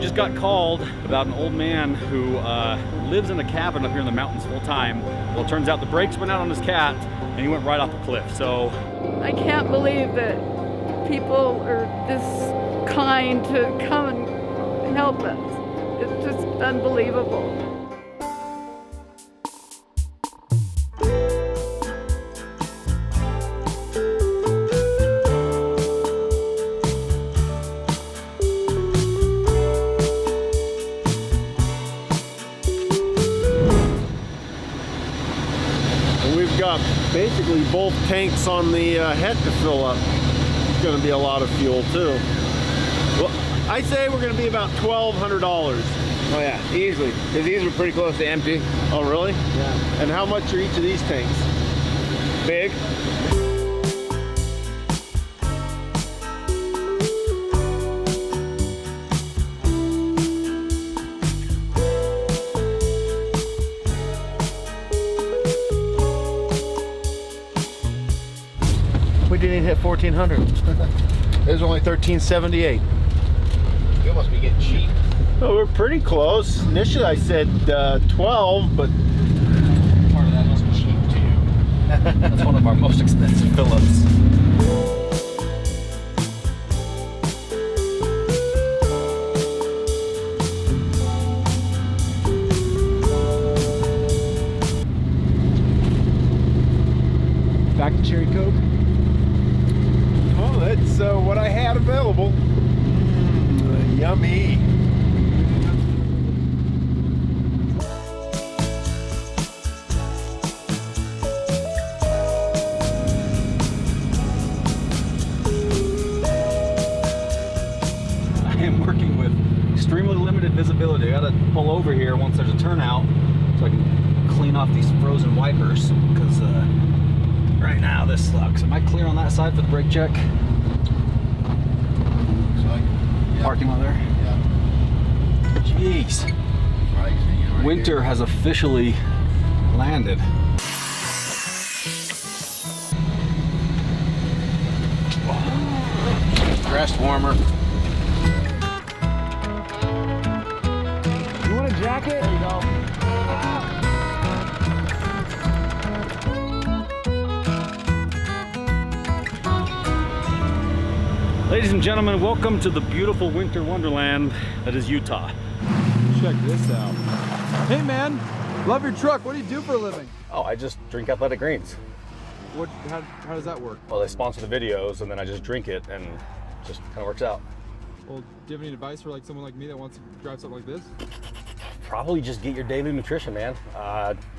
just got called about an old man who lives in a cabin up here in the mountains full time. Well, it turns out the brakes went out on his cat and he went right off the cliff. So I can't believe that people are this kind to come and help us. It's just unbelievable. We've got basically both tanks on the head to fill up. It's going to be a lot of fuel too. Well, I'd say we're going to be about $1,200. Oh yeah, easily. Because these were pretty close to empty. Oh really? Yeah. And how much are each of these tanks? Big. We didn't even hit 1,400. It was only 1,378. You must be getting cheap. Well, we're pretty close. Initially I said 12, but Part of that must be cheap too. that's one of our most expensive fill-ups. back to cherry Coke. Oh, that's what I had available. Yummy. I am working with extremely limited visibility. I gotta pull over here once there's a turnout so I can clean off these frozen wipers because right now this sucks. Am I clear on that side for the brake check? Parking lot there? Yeah. Jeez. Winter has officially landed. Breast warmer. You want a jacket? There you go. Ladies and gentlemen, welcome to the beautiful winter wonderland that is Utah. Check this out. Hey man, love your truck. What do you do for a living? Oh, I just drink Athletic Greens. How does that work? Well, they sponsor the videos and then I just drink it and it just kind of works out. Well, do you have any advice for like someone like me that wants to drive something like this? Probably just get your daily nutrition, man.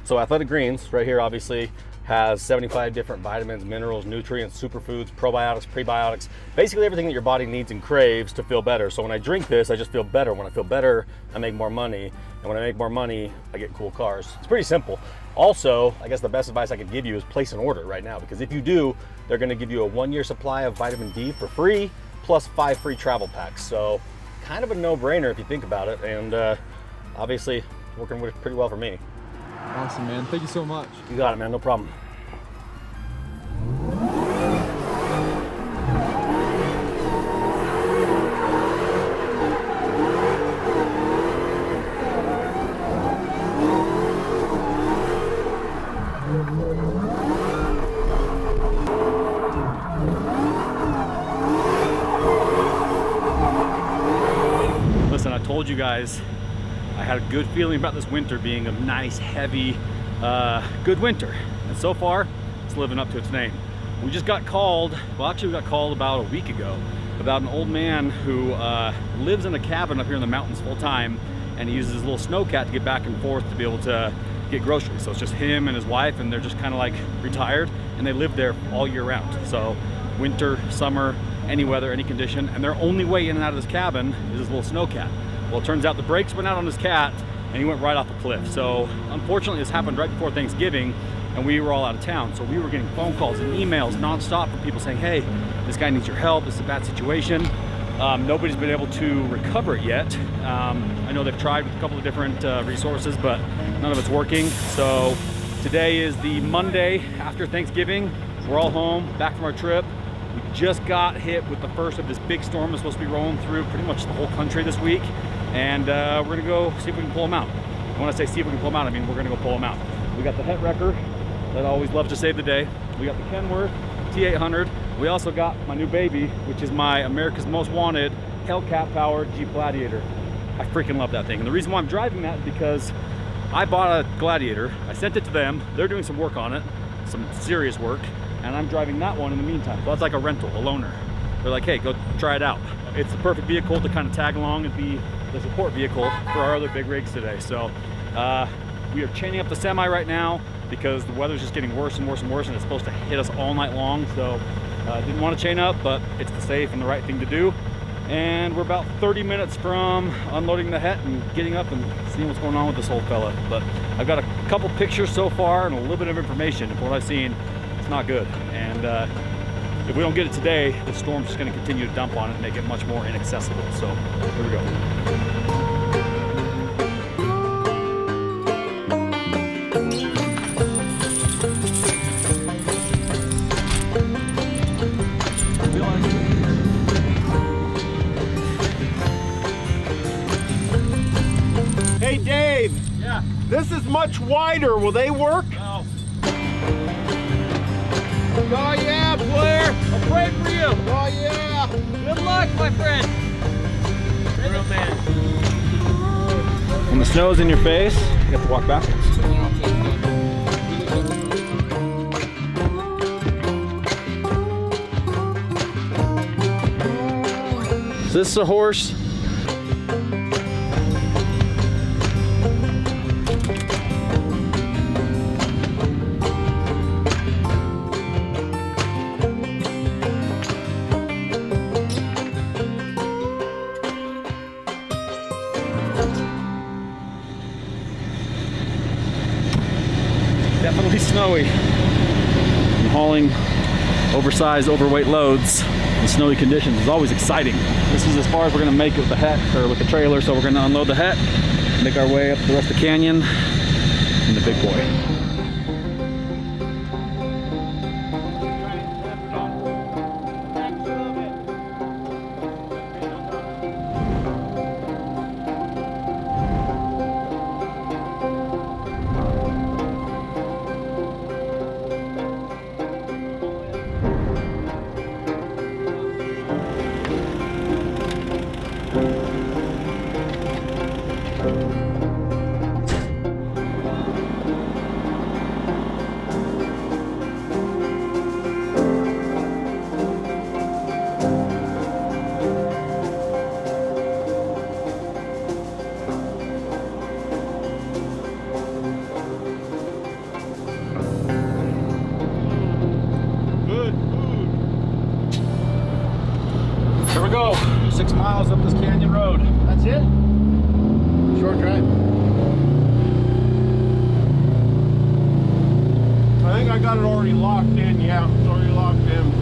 So Athletic Greens right here obviously has 75 different vitamins, minerals, nutrients, superfoods, probiotics, prebiotics, basically everything that your body needs and craves to feel better. So when I drink this, I just feel better. When I feel better, I make more money. And when I make more money, I get cool cars. It's pretty simple. Also, I guess the best advice I could give you is place an order right now, because if you do, they're gonna give you a 1-year supply of vitamin D for free, plus 5 free travel packs. So kind of a no-brainer if you think about it. And obviously working pretty well for me. Awesome, man. Thank you so much. You got it, man. No problem. Listen, I told you guys I had a good feeling about this winter being a nice, heavy, good winter. And so far, it's living up to its name. We just got called, well actually we got called about a week ago, about an old man who lives in a cabin up here in the mountains full time, and he uses his little Snowcat to get back and forth to be able to get groceries. So it's just him and his wife, and they're just kind of like retired, and they live there all year round. So winter, summer, any weather, any condition, and their only way in and out of this cabin is this little Snowcat. Well, it turns out the brakes went out on his cat and he went right off a cliff. So unfortunately this happened right before Thanksgiving and we were all out of town. So we were getting phone calls and emails nonstop from people saying, hey, this guy needs your help, this is a bad situation. Nobody's been able to recover it yet. I know they've tried with a couple of different resources, but none of it's working. So today is the Monday after Thanksgiving. We're all home, back from our trip. We just got hit with the first of this big storm that's supposed to be rolling through pretty much the whole country this week. and we're gonna go see if we can pull them out. And when I say see if we can pull them out, I mean we're gonna go pull them out. We got the het wrecker that always loves to save the day. We got the Kenworth T800. We also got my new baby, which is my America's Most Wanted Hellcat powered Jeep Gladiator. I freaking love that thing. And the reason why I'm driving that is because I bought a Gladiator. I sent it to them. They're doing some work on it, some serious work, and I'm driving that one in the meantime. So that's like a rental, a loaner. They're like, hey, go try it out. It's the perfect vehicle to kind of tag along and be the support vehicle for our other big rigs today. So we are chaining up the semi right now because the weather's just getting worse and worse and worse, and it's supposed to hit us all night long. So didn't want to chain up, but it's the safe and the right thing to do. And we're about 30 minutes from unloading the het and getting up and seeing what's going on with this old fella. But I've got a couple pictures so far and a little bit of information. From what I've seen, it's not good. And if we don't get it today, the storm's just going to continue to dump on it and make it much more inaccessible. So here we go. Hey Dave, Yeah. this is much wider. Will they work? No. Oh yeah, Blair! I'll pray for you. Oh yeah! Good luck, my friend. Real man. When the snow's in your face, you have to walk backwards. Is this a horse? Definitely snowy. And hauling oversized, overweight loads in snowy conditions is always exciting. This is as far as we're gonna make it with the het, or with the trailer, so we're gonna unload the het, make our way up the rest of the canyon in the big boy. Here we go, 6 miles up this canyon road. That's it? Short drive. I think I got it already locked in. Yeah, it's already locked in.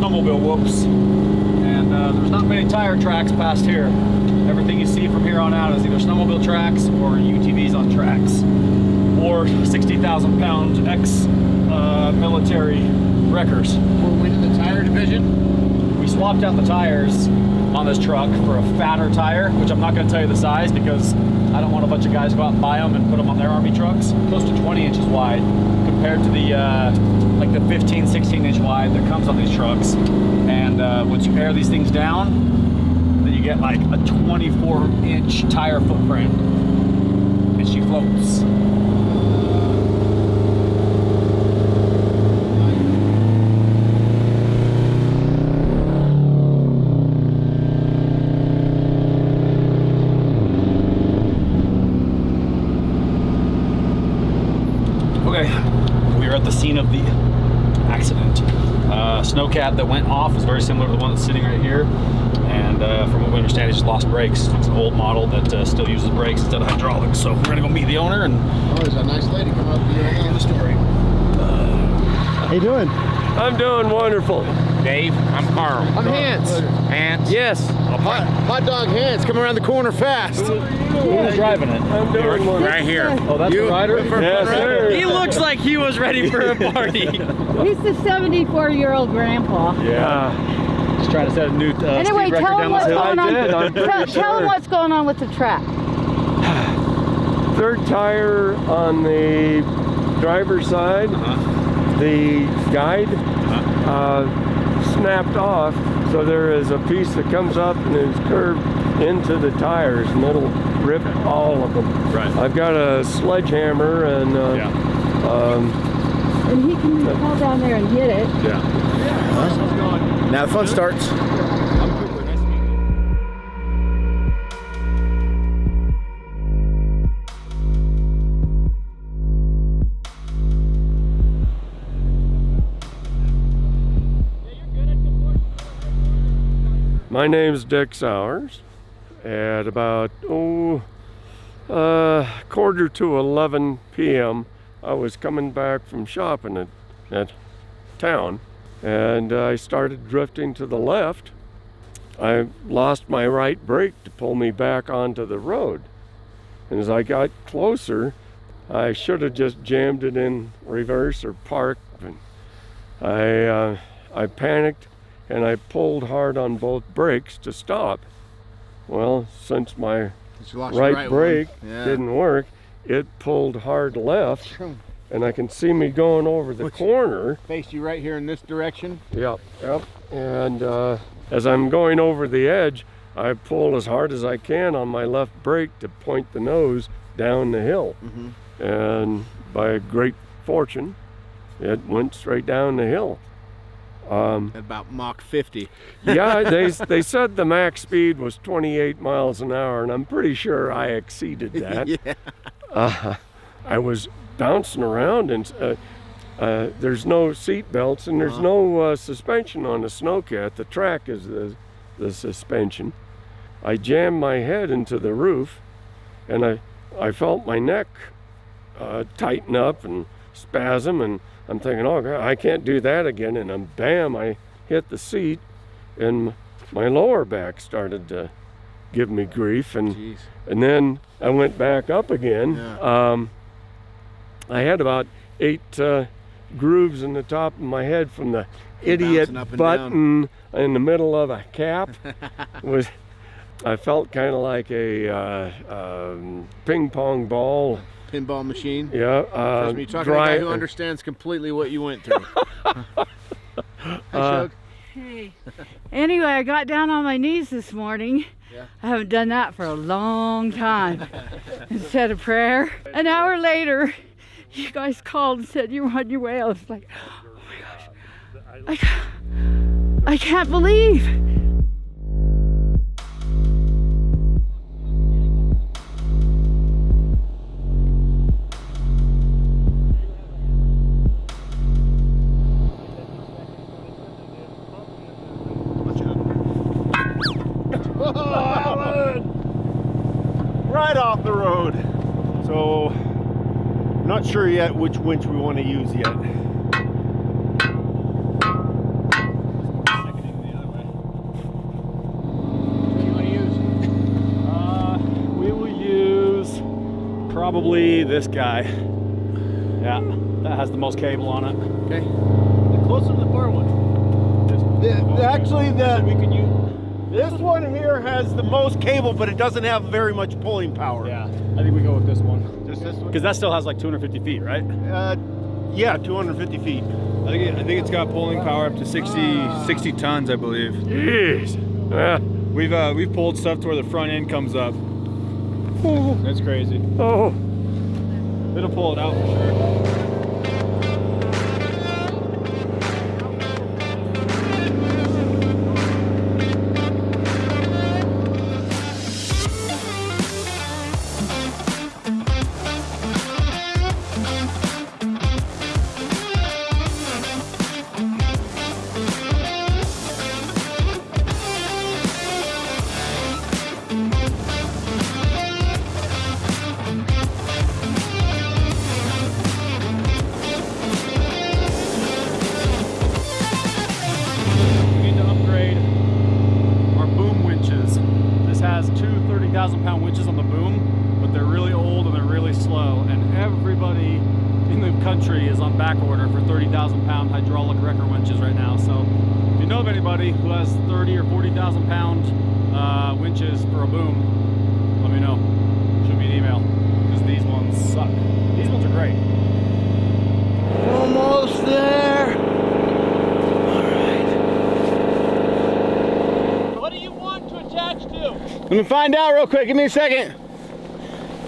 snowmobile whoops, and there's not many tire tracks past here. Everything you see from here on out is either snowmobile tracks or UTVs on tracks, or 60,000 pound ex-military wreckers. We're winning the tire division. We swapped out the tires on this truck for a fatter tire, which I'm not going to tell you the size because I don't want a bunch of guys to go out and buy them and put them on their army trucks. Close to 20 inches wide compared to the like the 15, 16 inch wide that comes on these trucks. And once you air these things down, then you get like a 24 inch tire footprint, and she floats. Okay, we are at the scene of the accident. Snowcat that went off is very similar to the one that's sitting right here, and from what we understand, it just lost brakes. It's an old model that still uses brakes instead of hydraulics. So we're gonna go meet the owner. And oh, there's a nice lady coming up here on the story. How you doing? I'm doing wonderful. Dave, I'm Carl. I'm Hans. Hans? Yes, Hot dog Hans, come around the corner fast. who's driving it? I'm doing wonderful. Right here. Oh, that's the rider? Yes, sir. He looks like he was ready for a party. He's the 74-year-old grandpa. Yeah. Just trying to set a new Anyway, speed record tell him down what's this hill. going on. I did, I'm pretty Tell him sure. what's going on with the track. Third tire on the driver's side. The guide snapped off, so there is a piece that comes up and is curved into the tires, and it'll rip all of them. Right. I've got a sledgehammer, and And he can fall down there and hit it. Now the fun starts. My name's Dick Sowers. At about 11:45 p.m. I was coming back from shopping at town, and I started drifting to the left. I lost my right brake to pull me back onto the road, and as I got closer, I should have just jammed it in reverse or parked. And I panicked, and I pulled hard on both brakes to stop. Well, since my right brake didn't work, it pulled hard left, and I can see me going over the corner. Face you right here in this direction. Yep. And as I'm going over the edge, I pull as hard as I can on my left brake to point the nose down the hill. And by great fortune, it went straight down the hill. About Mach 50. Yeah, they said the max speed was 28 miles an hour, and I'm pretty sure I exceeded that. I was bouncing around, and there's no seat belts, and there's no suspension on the Snowcat. The track is the suspension. I jammed my head into the roof, and I felt my neck tighten up and spasm, and I'm thinking, oh God, I can't do that again. And then bam, I hit the seat, and my lower back started to give me grief. And then I went back up again. I had about 8 grooves in the top of my head from the idiot button in the middle of a cap. I felt kind of like a ping pong ball. Pinball machine. Yeah. Trust me, talking to a guy who understands completely what you went through. Hey. Anyway, I got down on my knees this morning. I haven't done that for a long time. And said a prayer. An hour later, you guys called and said you were on your way. I was like, oh my gosh, I can't believe. Right off the road. So, not sure yet which winch we want to use yet. We will use probably this guy. Yeah, that has the most cable on it. Okay. Closer to the far one. Actually, We can use. this one here has the most cable, but it doesn't have very much pulling power. Yeah, I think we go with this one. Just this one? Because that still has like 250 feet, right? Yeah, 250 feet. I think it's got pulling power up to 60 tons, I believe. Jeez. Yeah. We've pulled stuff to where the front end comes up. That's crazy. Oh. It'll pull it out for sure. country is on back order for 30,000 pound hydraulic wrecker winches right now. So if you know of anybody who has 30 or 40,000 pound winches for a boom, let me know. Shoot me an email, because these ones suck. These ones are great. Almost there. What do you want to attach to? Let me find out real quick. Give me a second.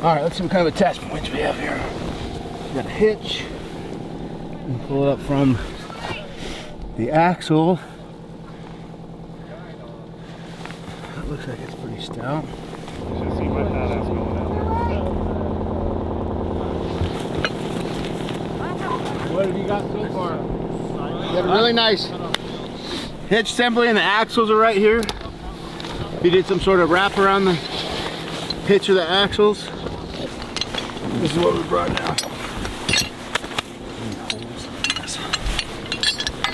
All right, let's see what kind of attachment winch we have here. We got a hitch. And pull it up from the axle. That looks like it's pretty stout. What have you got so far? You have a really nice hitch assembly, and the axles are right here. If you did some sort of wrap around the hitch of the axles, this is what we brought now.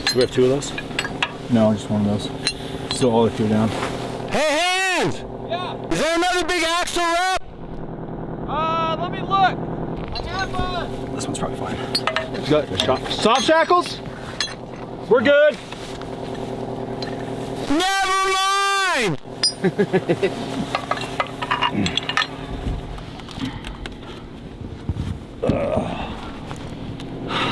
Do we have two of those? No, just one of those. Still all the two down. Hey, Hans! Yeah. Is there another big axle wrap? Let me look. I have one. This one's probably fine. You got soft shackles? We're good. Never mind!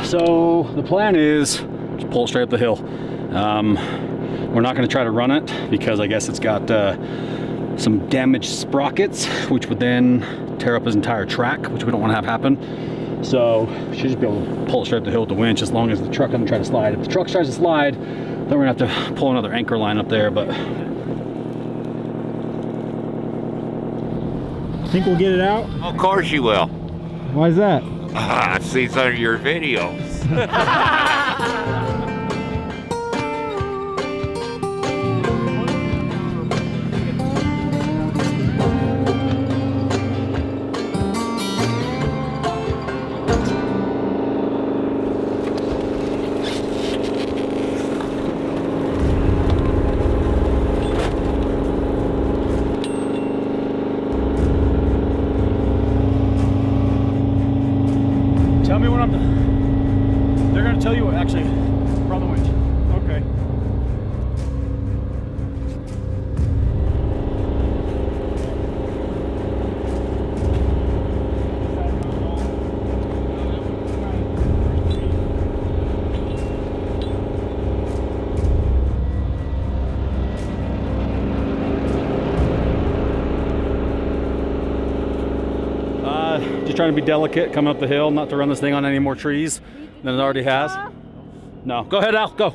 So the plan is to pull it straight up the hill. We're not going to try to run it because I guess it's got some damaged sprockets, which would then tear up his entire track, which we don't want to have happen. So we should just be able to pull it straight up the hill with the winch, as long as the truck doesn't try to slide. If the truck tries to slide, then we're going to have to pull another anchor line up there. But Think we'll get it out? Of course you will. Why is that? I've seen some of your videos. tell me when I'm done. They're going to tell you, actually, we're on the winch. Okay. Just trying to be delicate coming up the hill, not to run this thing on any more trees than it already has. No, go ahead, Al, go.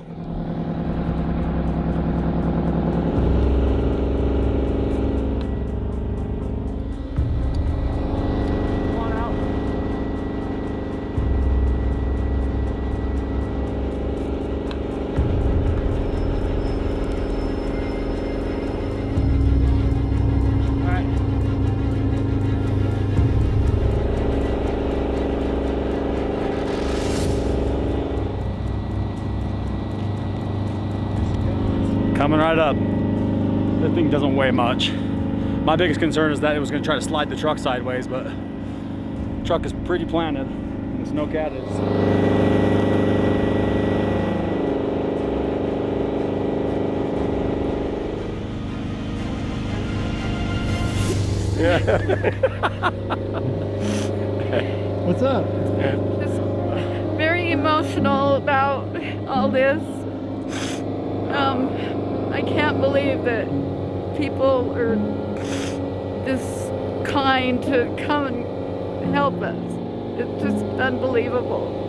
Coming right up. That thing doesn't weigh much. My biggest concern is that it was going to try to slide the truck sideways, but the truck is pretty planted, and the Snowcat is. What's up? Just very emotional about all this. I can't believe that people are this kind to come and help us. It's just unbelievable.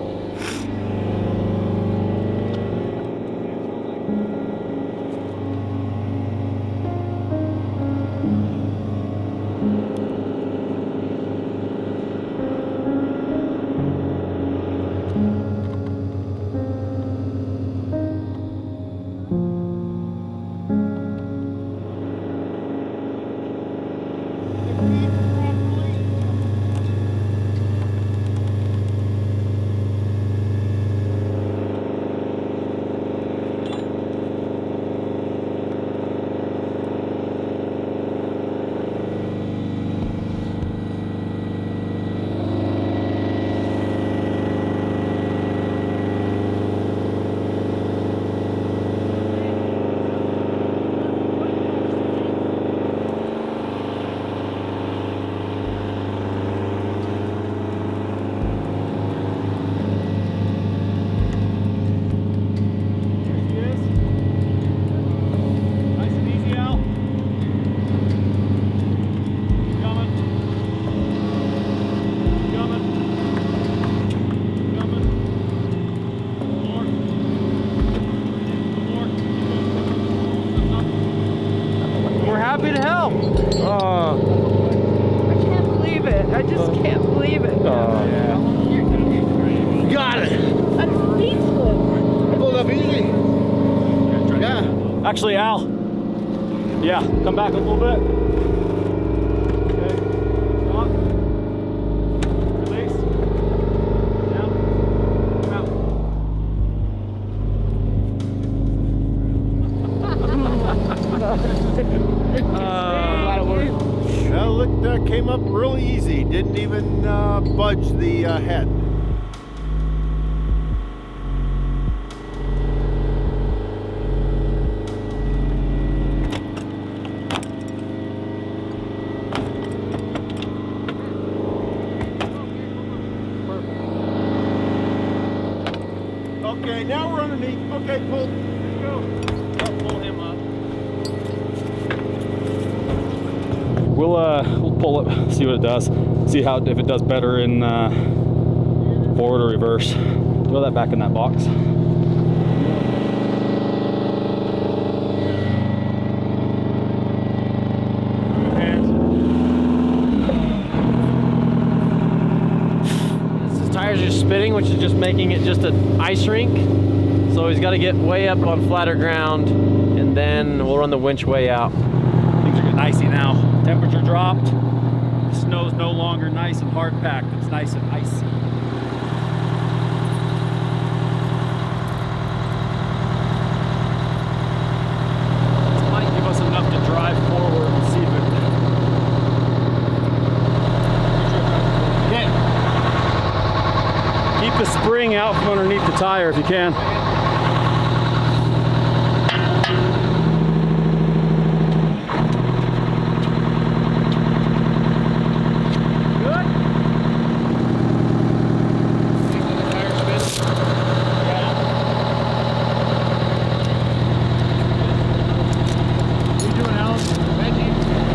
Got it. Pulled up easy. Yeah. Actually, Al. Yeah, come back a little bit. Okay. Stop. Release. Down. Out. Well, it came up really easy. Didn't even budge the head. Okay, now we're underneath. Okay, pull. Go. Pull him up. We'll pull it, see what it does, see how if it does better in forward or reverse. Throw that back in that box. His tires are spinning, which is just making it just an ice rink. So he's got to get way up on flatter ground, and then we'll run the winch way out. Things are getting icy now. Temperature dropped. The snow's no longer nice and hard packed. It's nice and icy. This might give us enough to drive forward and see if it. Keep the spring out from underneath the tire if you can.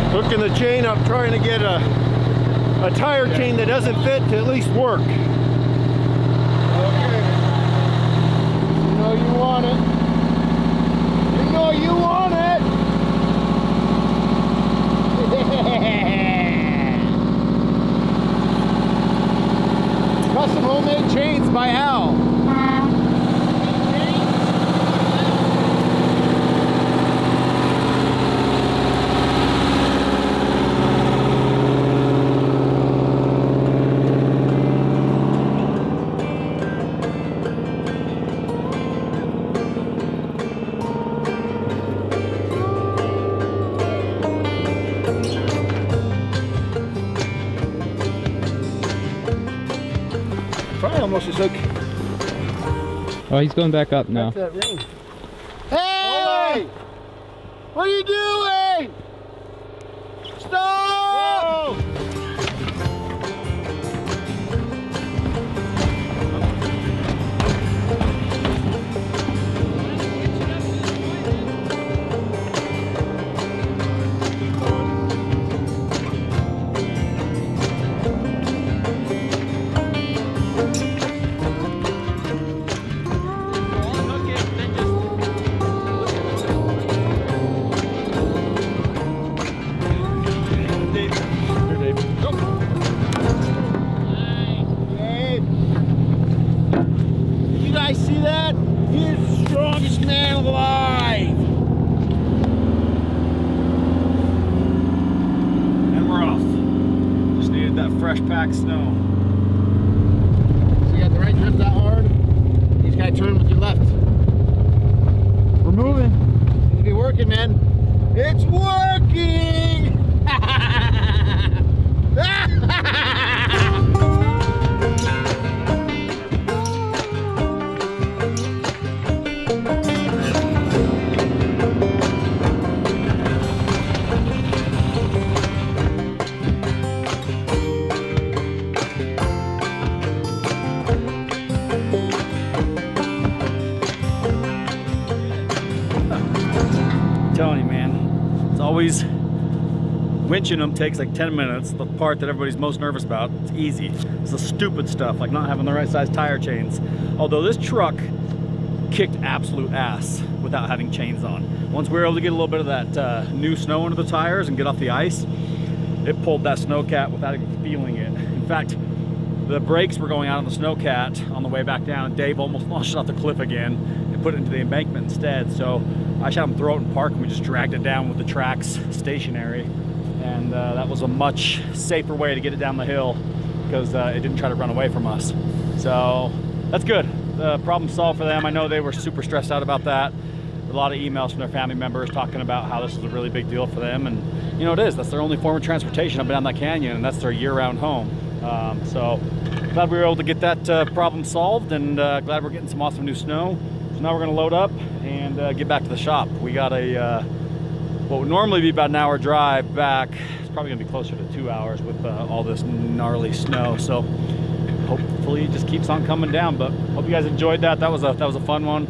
Hooking the chain up, trying to get a tire chain that doesn't fit to at least work. Okay. You know you want it. You know you want it. Custom homemade chains by Al. Probably almost as hook. Oh, he's going back up now. That ring. Hey! What are you doing? Stop! Whoa! See that? He's the strongest man alive. And we're off. Just needed that fresh packed snow. So you got the right turns that hard. You just gotta turn with your left. We're moving. Seems to be working, man. It's working! Telling you, man, it's always winching them takes like 10 minutes. The part that everybody's most nervous about, it's easy. It's the stupid stuff like not having the right size tire chains. Although this truck kicked absolute ass without having chains on. Once we were able to get a little bit of that new snow under the tires and get off the ice, it pulled that Snowcat without even feeling it. In fact, the brakes were going out on the Snowcat on the way back down, and Dave almost launched it off the cliff again and put it into the embankment instead. So I shot him throw it in park, and we just dragged it down with the tracks stationary. And that was a much safer way to get it down the hill because it didn't try to run away from us. So that's good. The problem solved for them. I know they were super stressed out about that. A lot of emails from their family members talking about how this is a really big deal for them, and you know it is. That's their only form of transportation up and down that canyon, and that's their year-round home. So glad we were able to get that problem solved, and glad we're getting some awesome new snow. So now we're going to load up and get back to the shop. We got a what would normally be about an hour drive back. It's probably going to be closer to 2 hours with all this gnarly snow. So hopefully it just keeps on coming down. But hope you guys enjoyed that. That was a fun one.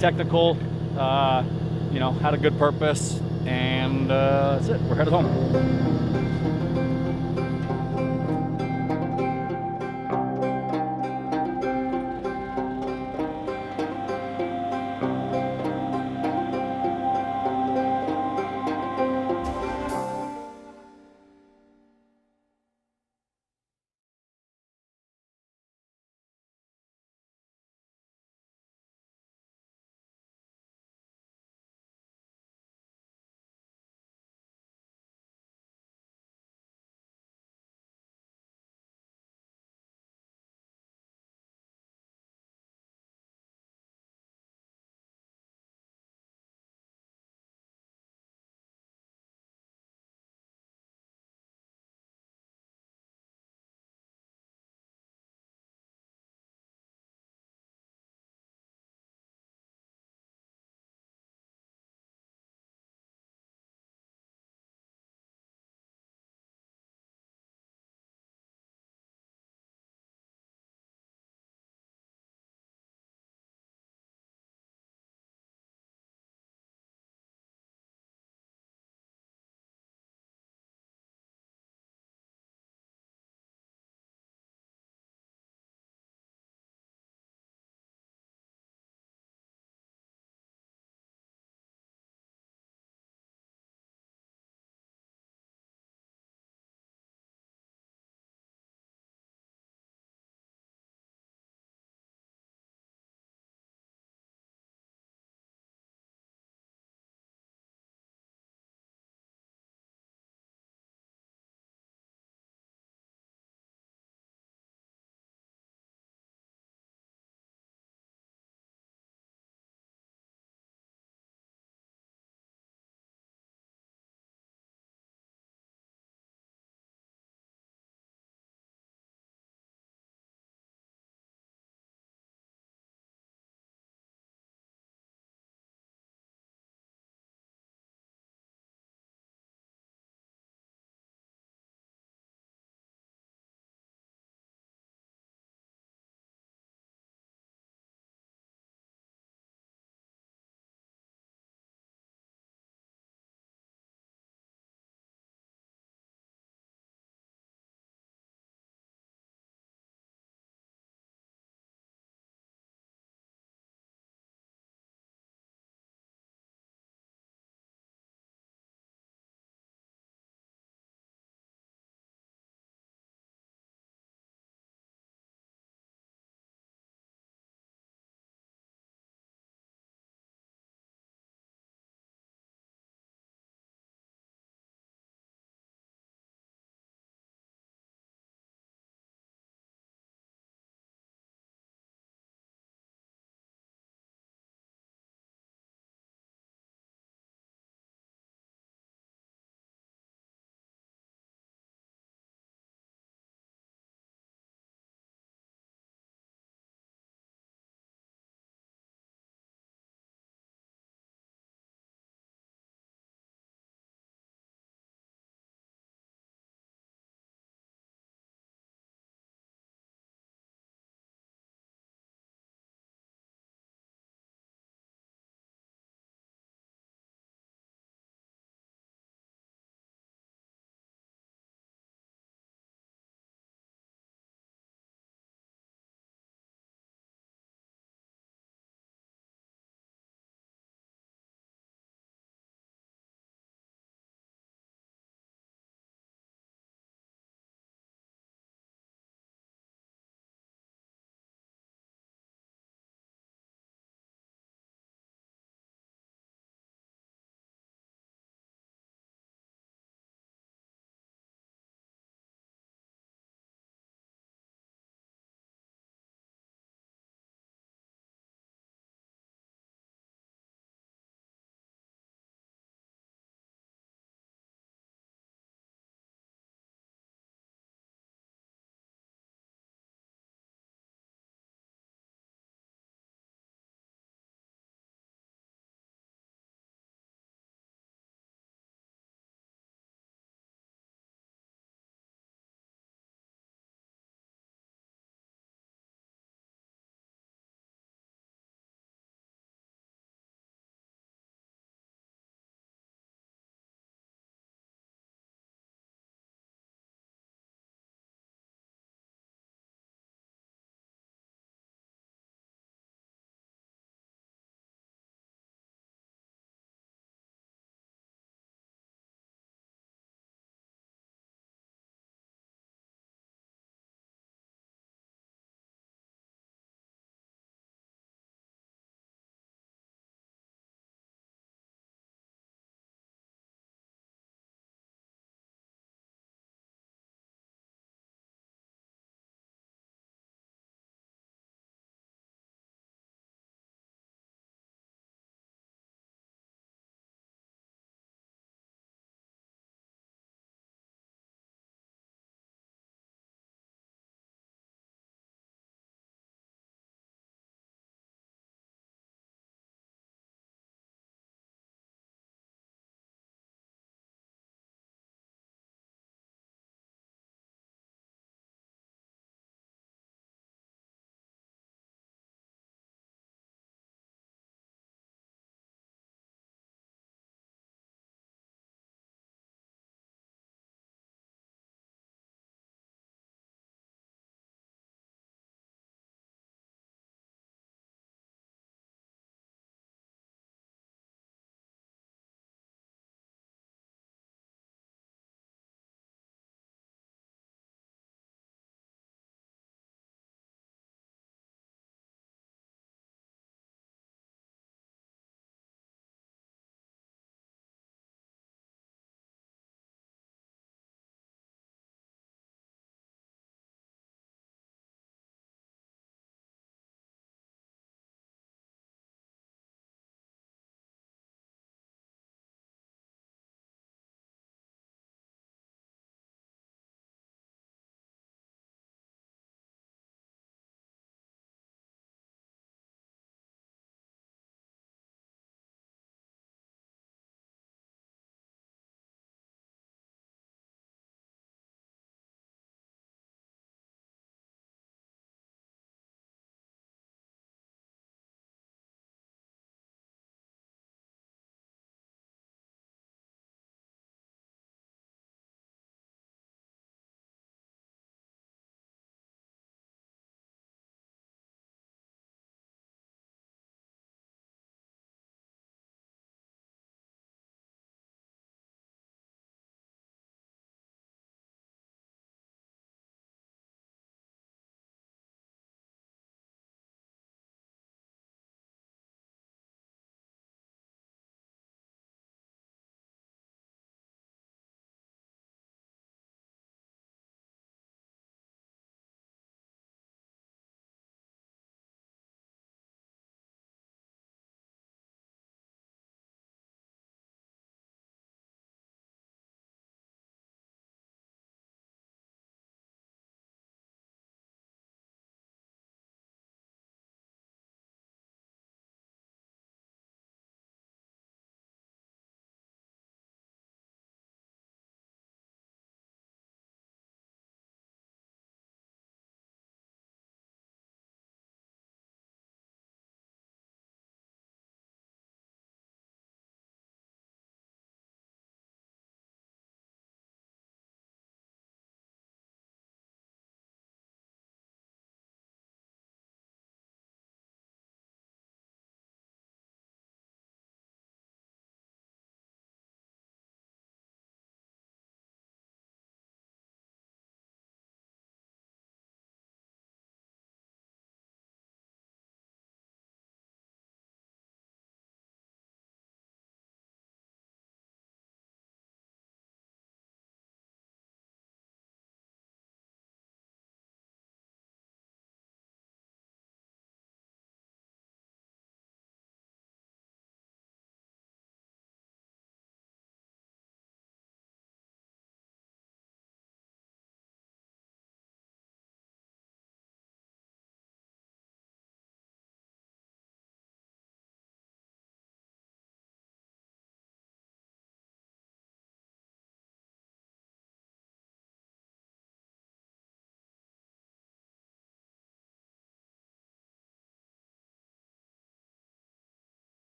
Technical. You know, had a good purpose, and that's it. We're headed home.